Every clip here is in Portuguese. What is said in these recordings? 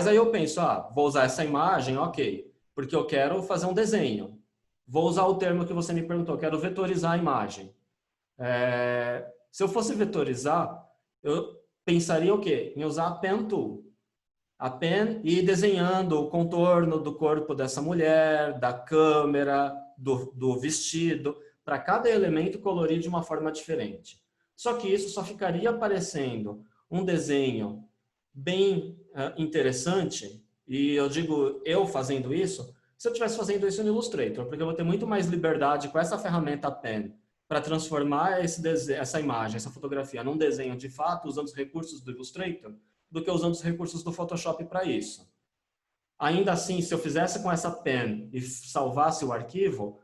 Mas aí eu penso, vou usar essa imagem, ok, porque eu quero fazer um desenho. Vou usar o termo que você me perguntou, quero vetorizar a imagem. Se eu fosse vetorizar, eu pensaria o quê? Em usar a Pen Tool. A Pen e ir desenhando o contorno do corpo dessa mulher, da câmera, do vestido, para cada elemento colorir de uma forma diferente. Só que isso só ficaria aparecendo um desenho bem interessante, e eu digo eu fazendo isso, se eu estivesse fazendo isso no Illustrator, porque eu vou ter muito mais liberdade com essa ferramenta Pen para transformar essa imagem, essa fotografia num desenho de fato, usando os recursos do Illustrator, do que usando os recursos do Photoshop para isso. Ainda assim, se eu fizesse com essa Pen e salvasse o arquivo,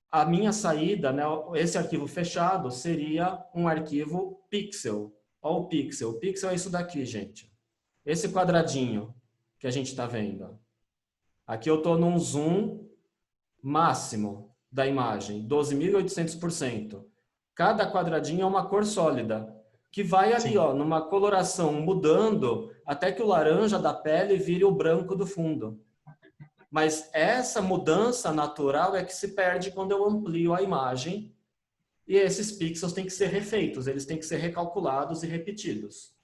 a minha saída, né, esse arquivo fechado, seria um arquivo pixel. Olha o pixel. O pixel é isso daqui, gente. Esse quadradinho que a gente está vendo. Aqui eu estou num zoom máximo da imagem, 12.800%. Cada quadradinho é uma cor sólida, que vai ali, ó, numa coloração mudando até que o laranja da pele vire o branco do fundo. Mas essa mudança natural é que se perde quando eu amplio a imagem, e esses pixels têm que ser refeitos, eles têm que ser recalculados e repetidos.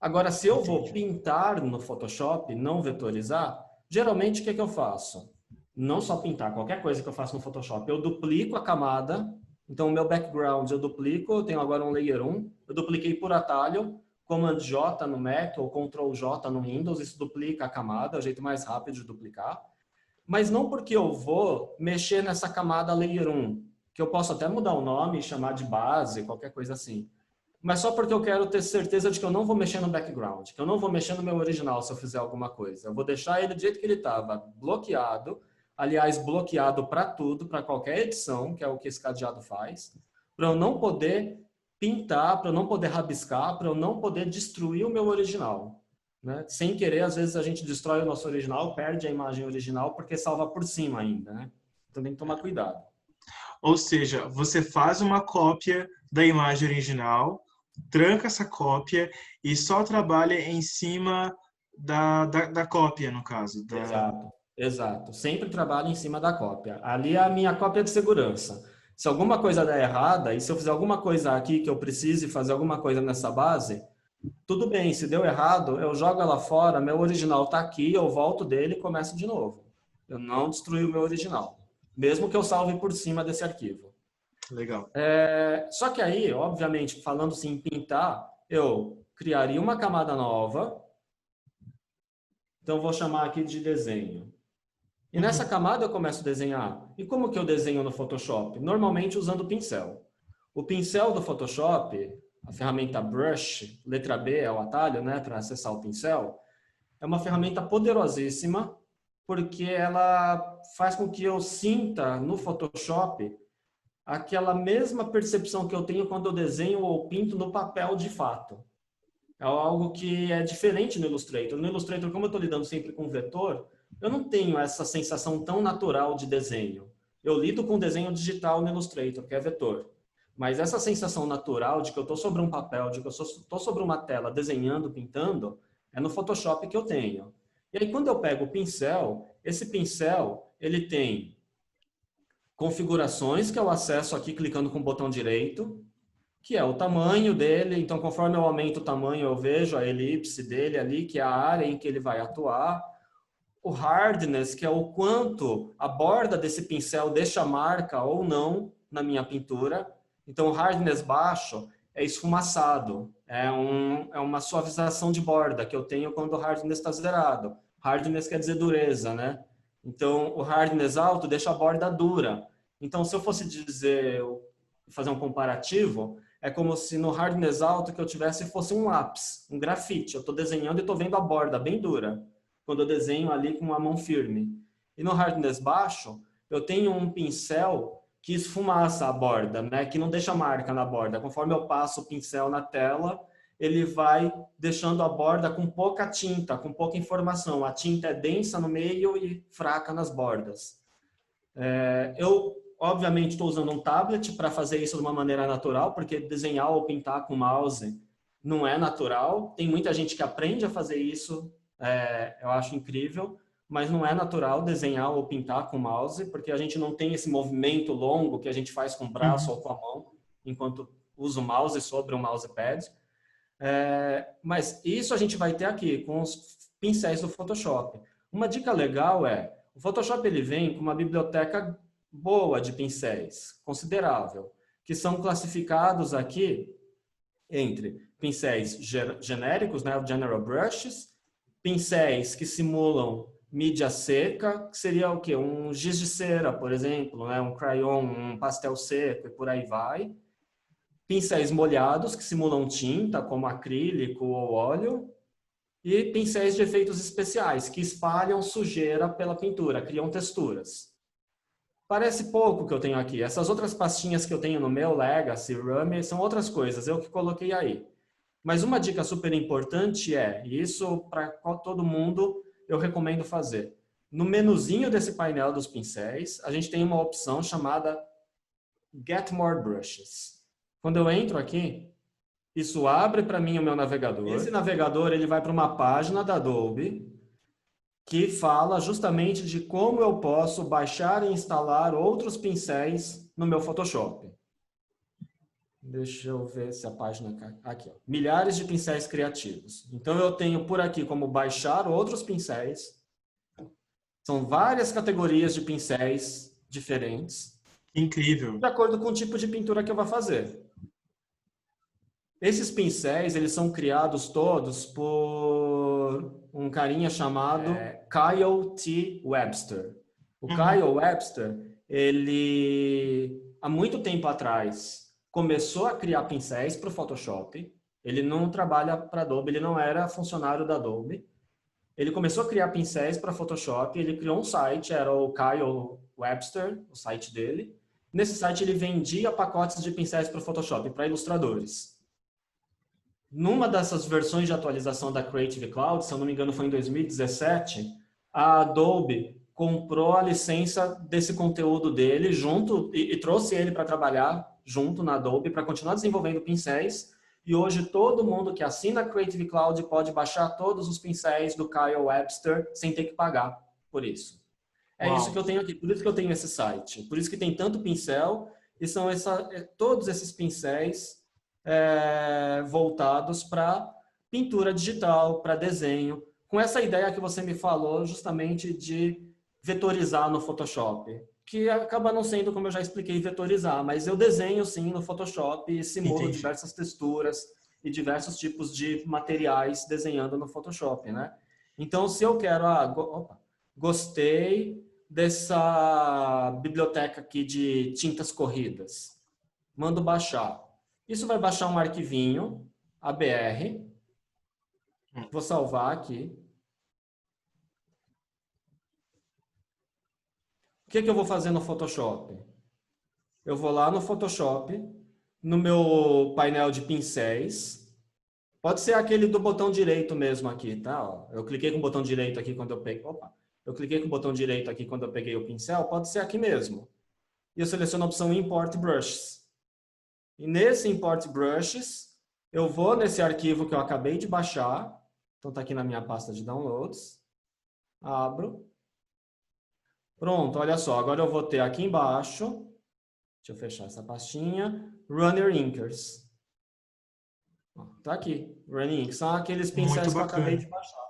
Agora, se eu vou pintar no Photoshop, não vetorizar, geralmente o que eu faço? Não só pintar, qualquer coisa que eu faço no Photoshop, eu duplico a camada. Então, o meu background eu duplico, eu tenho agora um Layer 1, eu dupliquei por atalho, Command J no Mac ou Ctrl J no Windows, isso duplica a camada, é o jeito mais rápido de duplicar. Mas não porque eu vou mexer nessa camada Layer 1, que eu posso até mudar o nome e chamar de base, qualquer coisa assim. Mas só porque eu quero ter certeza de que eu não vou mexer no background, que eu não vou mexer no meu original se eu fizer alguma coisa. Eu vou deixar ele do jeito que ele estava, bloqueado. Aliás, bloqueado para tudo, para qualquer edição, que é o que esse cadeado faz, para eu não poder pintar, para eu não poder rabiscar, para eu não poder destruir o meu original. Né? Sem querer, às vezes a gente destrói o nosso original, perde a imagem original, porque salva por cima ainda. Né? Então tem que tomar cuidado. Ou seja, você faz uma cópia da imagem original, tranca essa cópia e só trabalha em cima da cópia, no caso. Exato, exato. Sempre trabalho em cima da cópia. Ali é a minha cópia de segurança. Se alguma coisa der errada, e se eu fizer alguma coisa aqui que eu precise fazer alguma coisa nessa base, tudo bem, se deu errado, eu jogo ela fora, meu original está aqui, eu volto dele e começo de novo. Eu não destruí o meu original, mesmo que eu salve por cima desse arquivo. Legal. Só que aí, obviamente, falando assim em pintar, eu criaria uma camada nova, então vou chamar aqui de desenho. E nessa camada eu começo a desenhar. E como que eu desenho no Photoshop? Normalmente usando o pincel. O pincel do Photoshop, a ferramenta Brush, letra B é o atalho, né, para acessar o pincel, é uma ferramenta poderosíssima, porque ela faz com que eu sinta no Photoshop aquela mesma percepção que eu tenho quando eu desenho ou pinto no papel de fato. É algo que é diferente no Illustrator. No Illustrator, como eu estou lidando sempre com vetor, eu não tenho essa sensação tão natural de desenho. Eu lido com desenho digital no Illustrator, que é vetor. Mas essa sensação natural de que eu estou sobre um papel, de que eu estou sobre uma tela desenhando, pintando, é no Photoshop que eu tenho. E aí, quando eu pego o pincel, esse pincel, ele tem configurações que eu acesso aqui clicando com o botão direito, que é o tamanho dele. Então, conforme eu aumento o tamanho, eu vejo a elipse dele ali, que é a área em que ele vai atuar. O hardness, que é o quanto a borda desse pincel deixa marca ou não na minha pintura. Então, o hardness baixo é esfumaçado, é uma suavização de borda que eu tenho quando o hardness está zerado. Hardness quer dizer dureza, né? Então, o hardness alto deixa a borda dura. Então, se eu fosse fazer um comparativo, é como se no hardness alto que eu tivesse fosse um lápis, um grafite. Eu estou desenhando e estou vendo a borda bem dura, quando eu desenho ali com a mão firme. E no hardness baixo, eu tenho um pincel que esfumaça a borda, né? Que não deixa marca na borda. Conforme eu passo o pincel na tela, ele vai deixando a borda com pouca tinta, com pouca informação. A tinta é densa no meio e fraca nas bordas. Eu, obviamente, estou usando um tablet para fazer isso de uma maneira natural, porque desenhar ou pintar com mouse não é natural. Tem muita gente que aprende a fazer isso eu acho incrível, mas não é natural desenhar ou pintar com mouse, porque a gente não tem esse movimento longo que a gente faz com o braço ou com a mão, enquanto usa o mouse sobre o mousepad. Mas isso a gente vai ter aqui, com os pincéis do Photoshop. Uma dica legal o Photoshop ele vem com uma biblioteca boa de pincéis, considerável, que são classificados aqui entre pincéis genéricos, né, o General Brushes, pincéis que simulam mídia seca, que seria o quê? Um giz de cera, por exemplo, né, um crayon, um pastel seco e por aí vai. Pincéis molhados, que simulam tinta, como acrílico ou óleo, e pincéis de efeitos especiais, que espalham sujeira pela pintura, criam texturas. Parece pouco que eu tenho aqui. Essas outras pastinhas que eu tenho no meu Legacy, Rummy, são outras coisas, eu que coloquei aí. Mas uma dica super importante e isso para todo mundo eu recomendo fazer. No menuzinho desse painel dos pincéis, a gente tem uma opção chamada Get More Brushes. Quando eu entro aqui, isso abre para mim o meu navegador. Esse navegador ele vai para uma página da Adobe que fala justamente de como eu posso baixar e instalar outros pincéis no meu Photoshop. Deixa eu ver se a página... Aqui, ó. Milhares de pincéis criativos. Então, eu tenho por aqui como baixar outros pincéis. São várias categorias de pincéis diferentes. Incrível. De acordo com o tipo de pintura que eu vou fazer. Esses pincéis, eles são criados todos por um carinha chamado Kyle T. Webster. O Kyle Webster, ele, há muito tempo atrás, começou a criar pincéis para o Photoshop. Ele não trabalha para Adobe, ele não era funcionário da Adobe. Ele começou a criar pincéis para Photoshop, ele criou um site, era o Kyle Webster, o site dele. Nesse site ele vendia pacotes de pincéis para Photoshop, para ilustradores. Numa dessas versões de atualização da Creative Cloud, se eu não me engano foi em 2017, a Adobe comprou a licença desse conteúdo dele junto e trouxe ele para trabalhar junto na Adobe para continuar desenvolvendo pincéis. E hoje todo mundo que assina a Creative Cloud pode baixar todos os pincéis do Kyle Webster sem ter que pagar por isso. Uau. Isso que eu tenho aqui, por isso que eu tenho esse site. Por isso que tem tanto pincel e são todos esses pincéis voltados para pintura digital, para desenho, com essa ideia que você me falou justamente de vetorizar no Photoshop, que acaba não sendo, como eu já expliquei, vetorizar, mas eu desenho sim no Photoshop e simulo diversas texturas e diversos tipos de materiais desenhando no Photoshop, né? Então, se eu quero, gostei dessa biblioteca aqui de tintas corridas, mando baixar. Isso vai baixar um arquivinho, ABR. Vou salvar aqui. O que eu vou fazer no Photoshop? Eu vou lá no Photoshop, no meu painel de pincéis. Pode ser aquele do botão direito mesmo aqui, tá? Ó, eu cliquei com o botão direito aqui quando eu peguei... Eu cliquei com o botão direito aqui quando eu peguei o pincel. Pode ser aqui mesmo. E eu seleciono a opção Import Brushes. E nesse Import Brushes, eu vou nesse arquivo que eu acabei de baixar. Então, está aqui na minha pasta de downloads. Abro. Pronto, olha só. Agora eu vou ter aqui embaixo, deixa eu fechar essa pastinha, Runner Inkers. Está aqui, Runner Ink. São aqueles pincéis que eu acabei de baixar.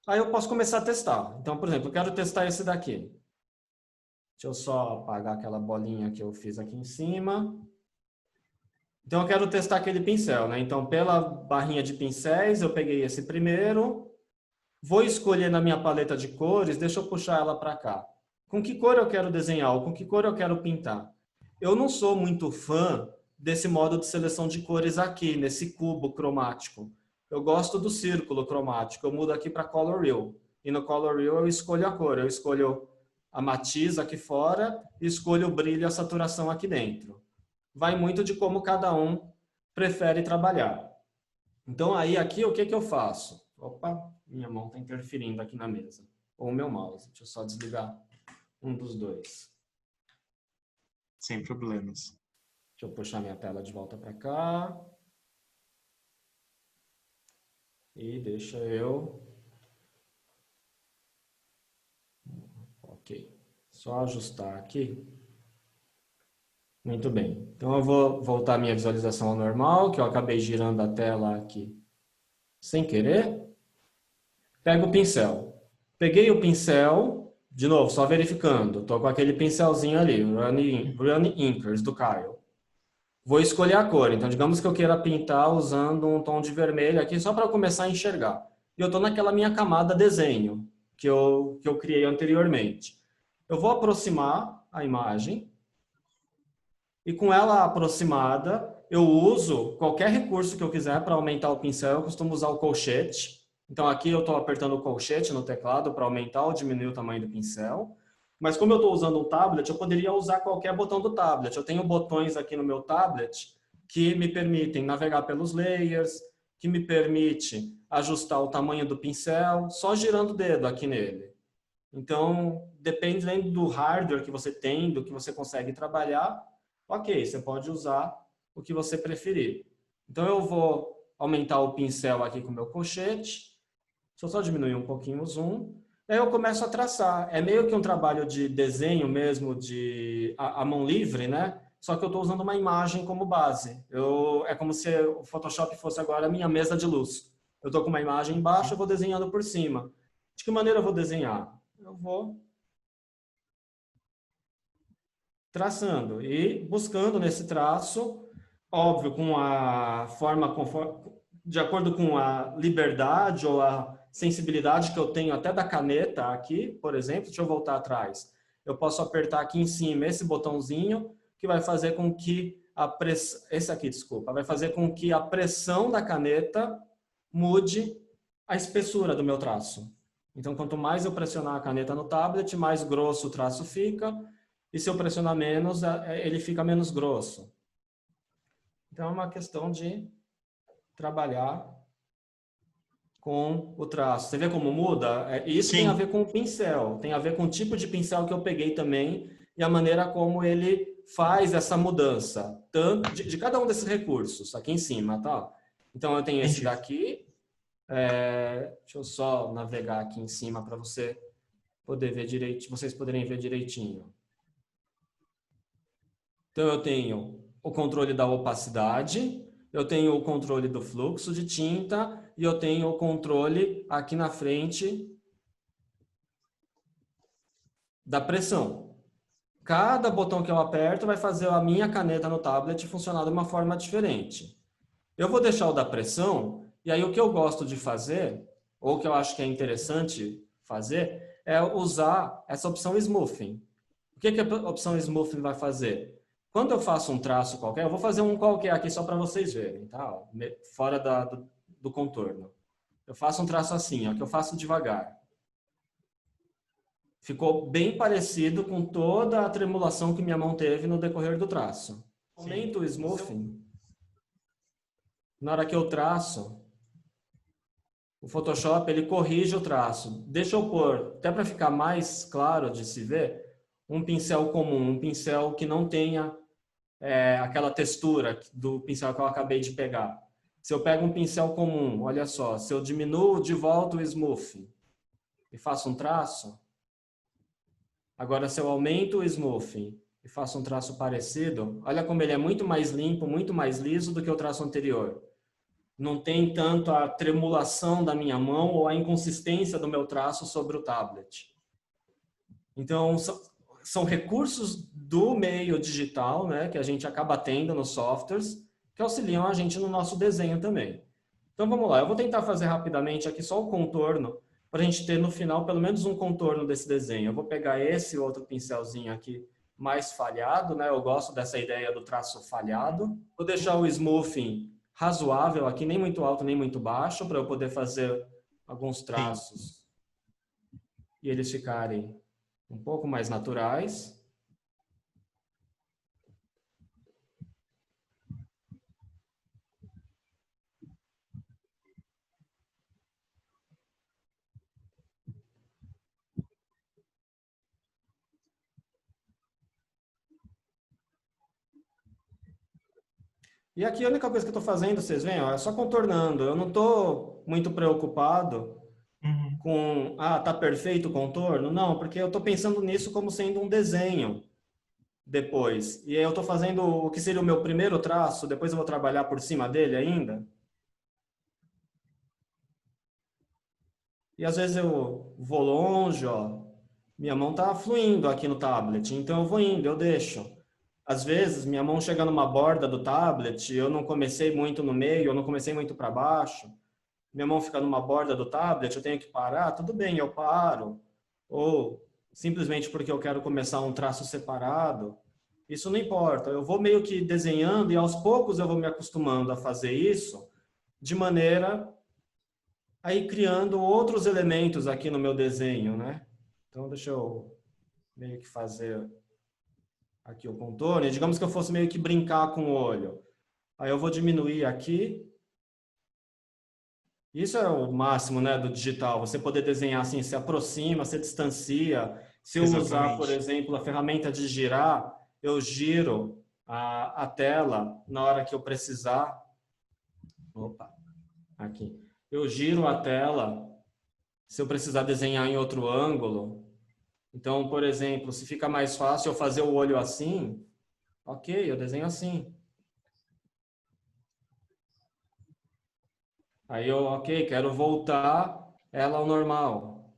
Aí eu posso começar a testar. Então, por exemplo, eu quero testar esse daqui. Deixa eu só apagar aquela bolinha que eu fiz aqui em cima. Então, eu quero testar aquele pincel, né? Então, pela barrinha de pincéis, eu peguei esse primeiro. Vou escolher na minha paleta de cores, deixa eu puxar ela para cá. Com que cor eu quero desenhar ou com que cor eu quero pintar? Eu não sou muito fã desse modo de seleção de cores aqui, nesse cubo cromático. Eu gosto do círculo cromático. Eu mudo aqui para Color Wheel. E no Color Wheel eu escolho a cor. Eu escolho a matiz aqui fora e escolho o brilho e a saturação aqui dentro. Vai muito de como cada um prefere trabalhar. Então, aí aqui, o que eu faço? Opa, minha mão está interferindo aqui na mesa. Ou o meu mouse. Deixa eu só desligar um dos dois. Sem problemas. Deixa eu puxar minha tela de volta para cá. E deixa eu Ok. Só ajustar aqui. Muito bem. Então eu vou voltar a minha visualização ao normal, que eu acabei girando a tela aqui sem querer. Pego o pincel. Peguei o pincel, de novo, só verificando. Estou com aquele pincelzinho ali, Run Inkers, do Kyle. Vou escolher a cor. Então, digamos que eu queira pintar usando um tom de vermelho aqui, só para começar a enxergar. E eu estou naquela minha camada desenho, que eu criei anteriormente. Eu vou aproximar a imagem. E com ela aproximada, eu uso qualquer recurso que eu quiser para aumentar o pincel. Eu costumo usar o colchete. Então aqui eu estou apertando o colchete no teclado para aumentar ou diminuir o tamanho do pincel. Mas como eu estou usando um tablet, eu poderia usar qualquer botão do tablet. Eu tenho botões aqui no meu tablet que me permitem navegar pelos layers, que me permite ajustar o tamanho do pincel, só girando o dedo aqui nele. Então, dependendo do hardware que você tem, do que você consegue trabalhar, ok, você pode usar o que você preferir. Então, eu vou aumentar o pincel aqui com o meu colchete. Deixa eu só diminuir um pouquinho o zoom. Aí eu começo a traçar. É meio que um trabalho de desenho mesmo, de a mão livre, né? Só que eu estou usando uma imagem como base. É como se o Photoshop fosse agora a minha mesa de luz. Eu estou com uma imagem embaixo, eu vou desenhando por cima. De que maneira eu vou desenhar? Eu vou traçando e buscando nesse traço, óbvio, com a forma, de acordo com a liberdade ou a sensibilidade que eu tenho até da caneta aqui, por exemplo, deixa eu voltar atrás. Eu posso apertar aqui em cima esse botãozinho que vai fazer com que esse aqui, desculpa, vai fazer com que a pressão da caneta mude a espessura do meu traço. Então, quanto mais eu pressionar a caneta no tablet, mais grosso o traço fica, e se eu pressionar menos, ele fica menos grosso. Então, é uma questão de trabalhar com o traço. Você vê como muda? Isso Sim. tem a ver com o pincel, tem a ver com o tipo de pincel que eu peguei também e a maneira como ele faz essa mudança, tanto de cada um desses recursos, aqui em cima, tá? Então, eu tenho esse daqui. Deixa eu só navegar aqui em cima para você poder ver direito, vocês poderem ver direitinho. Então, eu tenho o controle da opacidade, eu tenho o controle do fluxo de tinta e eu tenho o controle aqui na frente da pressão. Cada botão que eu aperto vai fazer a minha caneta no tablet funcionar de uma forma diferente. Eu vou deixar o da pressão, e aí o que eu gosto de fazer, ou que eu acho que é interessante fazer, é usar essa opção Smoothing. O que a opção Smoothing vai fazer? Quando eu faço um traço qualquer, eu vou fazer um qualquer aqui só para vocês verem, tá? Fora do contorno. Eu faço um traço assim, ó, que eu faço devagar. Ficou bem parecido com toda a tremulação que minha mão teve no decorrer do traço. Aumento o Smoothing. Na hora que eu traço, o Photoshop ele corrige o traço. Deixa eu pôr, até para ficar mais claro de se ver, um pincel comum, um pincel que não tenha aquela textura do pincel que eu acabei de pegar. Se eu pego um pincel comum, olha só, se eu diminuo de volta o Smooth e faço um traço, agora se eu aumento o Smooth e faço um traço parecido, olha como ele é muito mais limpo, muito mais liso do que o traço anterior. Não tem tanto a tremulação da minha mão ou a inconsistência do meu traço sobre o tablet. Então, são recursos do meio digital, né, que a gente acaba tendo nos softwares, que auxiliam a gente no nosso desenho também. Então, vamos lá. Eu vou tentar fazer rapidamente aqui só o contorno, para a gente ter no final pelo menos um contorno desse desenho. Eu vou pegar esse outro pincelzinho aqui mais falhado, né? Eu gosto dessa ideia do traço falhado. Vou deixar o smoothing razoável aqui, nem muito alto, nem muito baixo, para eu poder fazer alguns traços e eles ficarem um pouco mais naturais. E aqui a única coisa que eu estou fazendo, vocês veem, ó, é só contornando. Eu não estou muito preocupado com, ah, tá perfeito o contorno? Não, porque eu estou pensando nisso como sendo um desenho depois. E aí eu estou fazendo o que seria o meu primeiro traço, depois eu vou trabalhar por cima dele ainda. E às vezes eu vou longe, ó, minha mão tá fluindo aqui no tablet, então eu vou indo, eu deixo. Às vezes minha mão chega numa borda do tablet, eu não comecei muito no meio, eu não comecei muito para baixo, minha mão fica numa borda do tablet, eu tenho que parar, tudo bem, eu paro. Ou simplesmente porque eu quero começar um traço separado, isso não importa. Eu vou meio que desenhando e aos poucos eu vou me acostumando a fazer isso, de maneira a ir criando outros elementos aqui no meu desenho, né? Então deixa eu meio que fazer aqui o contorno. E digamos que eu fosse meio que brincar com o olho. Aí eu vou diminuir aqui. Isso é o máximo, né, do digital. Você poder desenhar assim, se aproxima, se distancia. Se eu usar, por Exatamente. exemplo, a ferramenta de girar, eu giro a tela na hora que eu precisar. Opa, aqui. Eu giro a tela se eu precisar desenhar em outro ângulo. Então, por exemplo, se fica mais fácil eu fazer o olho assim, ok, eu desenho assim. Aí eu, ok, quero voltar ela ao normal.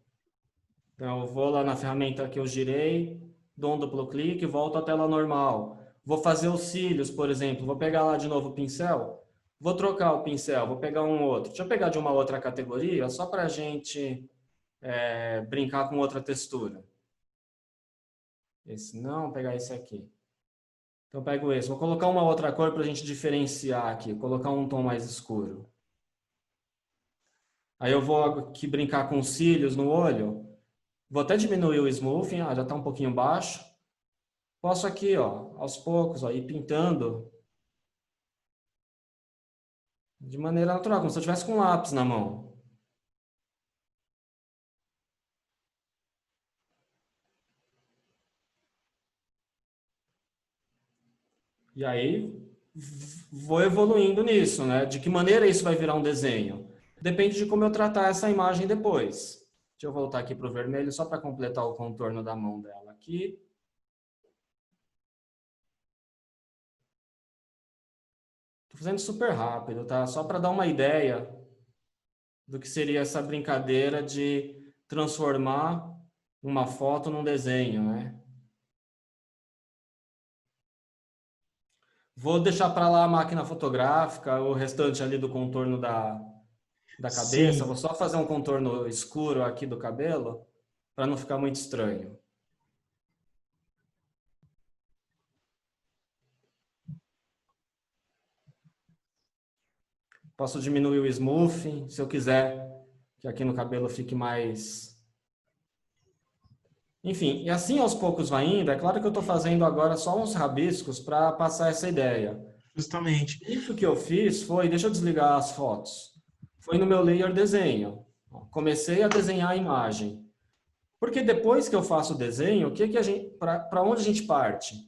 Então, eu vou lá na ferramenta que eu girei, dou um duplo clique e volto à tela normal. Vou fazer os cílios, por exemplo. Vou pegar lá de novo o pincel. Vou trocar o pincel, vou pegar um outro. Deixa eu pegar de uma outra categoria, só para a gente brincar com outra textura. Esse não, vou pegar esse aqui. Então, eu pego esse. Vou colocar uma outra cor para a gente diferenciar aqui. Vou colocar um tom mais escuro. Aí eu vou aqui brincar com os cílios no olho. Vou até diminuir o smoothing. Ah, já está um pouquinho baixo. Posso aqui, ó, aos poucos, ó, ir pintando de maneira natural, como se eu estivesse com um lápis na mão. E aí vou evoluindo nisso, né? De que maneira isso vai virar um desenho? Depende de como eu tratar essa imagem depois. Deixa eu voltar aqui para o vermelho só para completar o contorno da mão dela aqui. Estou fazendo super rápido, tá? Só para dar uma ideia do que seria essa brincadeira de transformar uma foto num desenho, né? Vou deixar para lá a máquina fotográfica, o restante ali do contorno da cabeça. Sim, Vou só fazer um contorno escuro aqui do cabelo, para não ficar muito estranho. Posso diminuir o smoothing, se eu quiser que aqui no cabelo fique mais... Enfim, e assim aos poucos vai indo. É claro que eu estou fazendo agora só uns rabiscos para passar essa ideia. justamente. Isso que eu fiz foi, deixa eu desligar as fotos, foi no meu layer desenho. Comecei a desenhar a imagem. Porque depois que eu faço o desenho, o que que a gente, para onde a gente parte?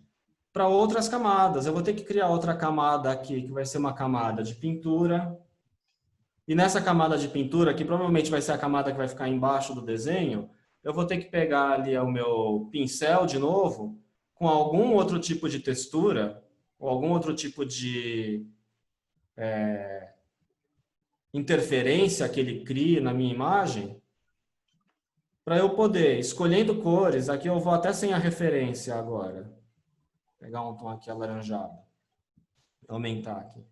Para outras camadas. Eu vou ter que criar outra camada aqui, que vai ser uma camada de pintura. E nessa camada de pintura, que provavelmente vai ser a camada que vai ficar embaixo do desenho, eu vou ter que pegar ali o meu pincel de novo, com algum outro tipo de textura, ou algum outro tipo de interferência que ele crie na minha imagem, para eu poder, escolhendo cores, aqui eu vou até sem a referência agora. Vou pegar um tom aqui alaranjado. Vou aumentar aqui.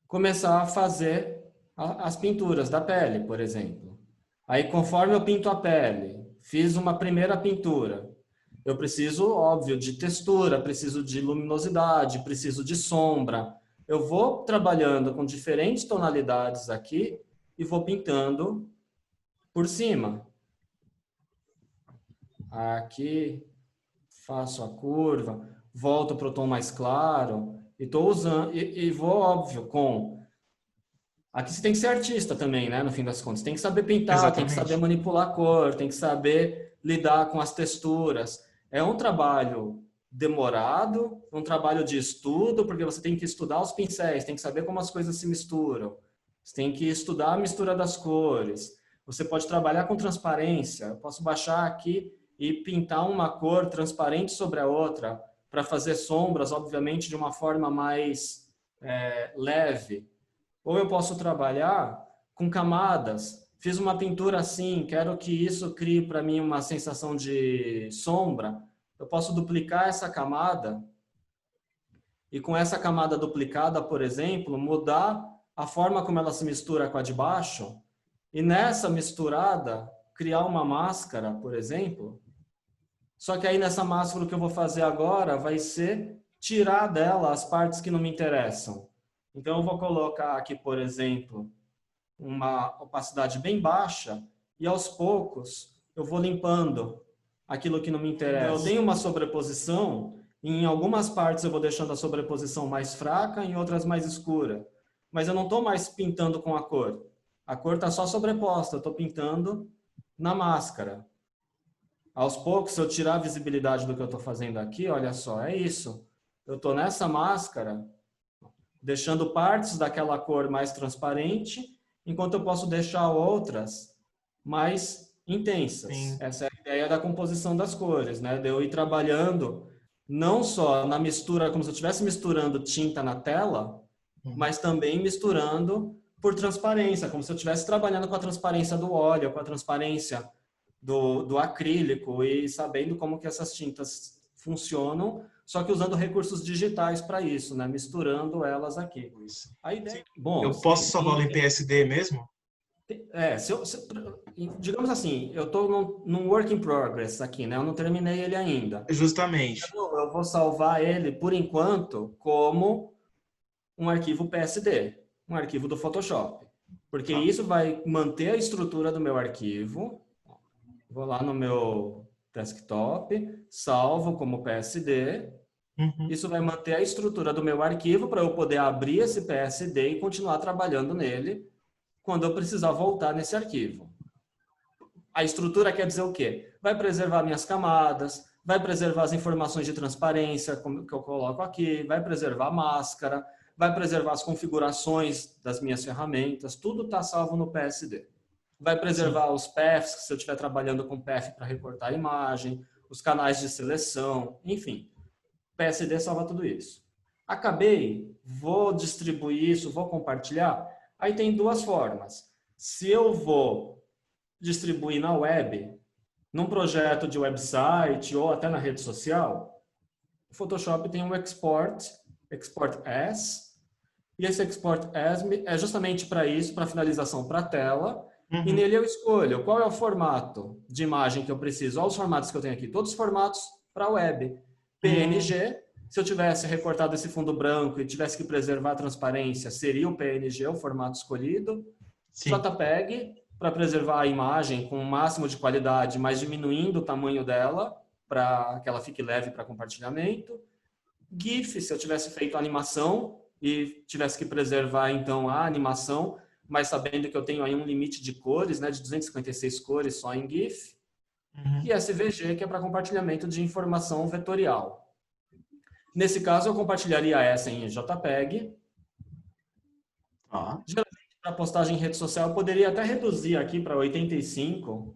Começar a fazer as pinturas da pele, por exemplo. Aí, conforme eu pinto a pele, fiz uma primeira pintura. Eu preciso, óbvio, de textura, preciso de luminosidade, preciso de sombra. Eu vou trabalhando com diferentes tonalidades aqui e vou pintando por cima. Aqui, faço a curva, volto para o tom mais claro e estou usando, e vou, óbvio, com... Aqui você tem que ser artista também, né? No fim das contas. Tem que saber pintar, tem que saber Exatamente. manipular cor, tem que saber lidar com as texturas. É um trabalho demorado, um trabalho de estudo, porque você tem que estudar os pincéis, tem que saber como as coisas se misturam. Você tem que estudar a mistura das cores. Você pode trabalhar com transparência. Eu posso baixar aqui e pintar uma cor transparente sobre a outra para fazer sombras, obviamente, de uma forma mais leve. Ou eu posso trabalhar com camadas. Fiz uma pintura assim, quero que isso crie para mim uma sensação de sombra. Eu posso duplicar essa camada e com essa camada duplicada, por exemplo, mudar a forma como ela se mistura com a de baixo e nessa misturada criar uma máscara, por exemplo. Só que aí nessa máscara o que eu vou fazer agora vai ser tirar dela as partes que não me interessam. Então eu vou colocar aqui, por exemplo, uma opacidade bem baixa e aos poucos eu vou limpando aquilo que não me interessa. Eu tenho uma sobreposição, e em algumas partes eu vou deixando a sobreposição mais fraca, em outras mais escura. Mas eu não estou mais pintando com a cor. A cor está só sobreposta, eu estou pintando na máscara. Aos poucos, se eu tirar a visibilidade do que eu estou fazendo aqui, olha só, é isso. Eu estou nessa máscara, deixando partes daquela cor mais transparente, enquanto eu posso deixar outras mais intensas. Sim. Essa é a ideia da composição das cores, né? De eu ir trabalhando não só na mistura, como se eu estivesse misturando tinta na tela, mas também misturando por transparência, como se eu estivesse trabalhando com a transparência do óleo, com a transparência do acrílico e sabendo como que essas tintas funcionam, só que usando recursos digitais para isso, né? Misturando elas aqui. A ideia... Bom, eu posso salvá-lo em PSD mesmo? Digamos assim, eu estou num work in progress aqui, né? Eu não terminei ele ainda. Justamente. Então, eu vou salvar ele, por enquanto, como um arquivo PSD, um arquivo do Photoshop. Porque isso vai manter a estrutura do meu arquivo. Vou lá no meu desktop, salvo como PSD. Isso vai manter a estrutura do meu arquivo para eu poder abrir esse PSD e continuar trabalhando nele quando eu precisar voltar nesse arquivo. A estrutura quer dizer o quê? Vai preservar minhas camadas, vai preservar as informações de transparência que eu coloco aqui, vai preservar a máscara, vai preservar as configurações das minhas ferramentas, tudo está salvo no PSD. Vai preservar os paths, se eu estiver trabalhando com path para recortar a imagem, os canais de seleção, enfim. PSD salva tudo isso. Acabei, vou distribuir isso, vou compartilhar. Aí tem duas formas. Se eu vou distribuir na web, num projeto de website ou até na rede social, o Photoshop tem um export as, e esse export as é justamente para isso, para finalização para a tela, e nele eu escolho qual é o formato de imagem que eu preciso. Olha os formatos que eu tenho aqui, todos os formatos para a web. PNG, se eu tivesse recortado esse fundo branco e tivesse que preservar a transparência, seria o PNG, o formato escolhido. Sim. JPEG, para preservar a imagem com o máximo de qualidade, mas diminuindo o tamanho dela, para que ela fique leve para compartilhamento. GIF, se eu tivesse feito a animação e tivesse que preservar, então, a animação, mas sabendo que eu tenho aí um limite de cores, né, de 256 cores só em GIF. E SVG, que é para compartilhamento de informação vetorial. Nesse caso, eu compartilharia essa em JPEG. Geralmente, para postagem em rede social, eu poderia até reduzir aqui para 85%.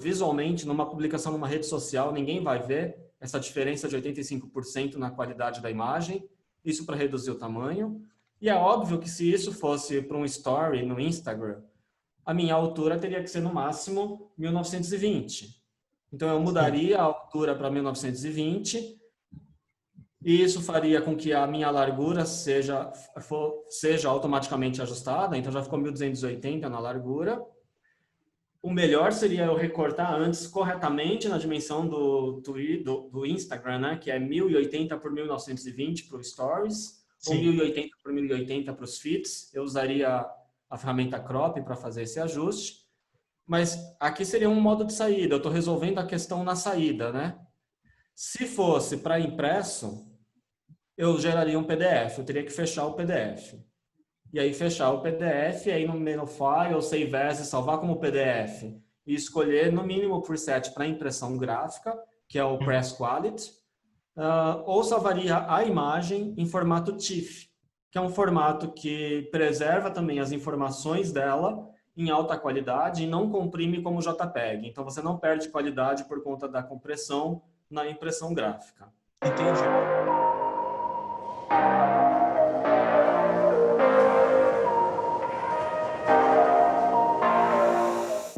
Visualmente, numa publicação numa rede social, ninguém vai ver essa diferença de 85% na qualidade da imagem. Isso para reduzir o tamanho. E é óbvio que se isso fosse para um story no Instagram, a minha altura teria que ser no máximo 1920. Então eu mudaria a altura para 1920 e isso faria com que a minha largura seja automaticamente ajustada. Então já ficou 1280 na largura. O melhor seria eu recortar antes corretamente na dimensão do Instagram, né? Que é 1080 por 1920 para o Stories, ou 1080 por 1080 para os feeds. Eu usaria a ferramenta Crop para fazer esse ajuste. Mas aqui seria um modo de saída. Eu estou resolvendo a questão na saída, né? Se fosse para impresso, eu geraria um PDF. Eu teria que fechar o PDF. E aí fechar o PDF, aí no menu File, Save As e salvar como PDF. E escolher no mínimo o preset para impressão gráfica, que é o Press Quality. Ou salvaria a imagem em formato TIFF. que é um formato que preserva também as informações dela em alta qualidade e não comprime como JPEG. Então, você não perde qualidade por conta da compressão na impressão gráfica. Entendi.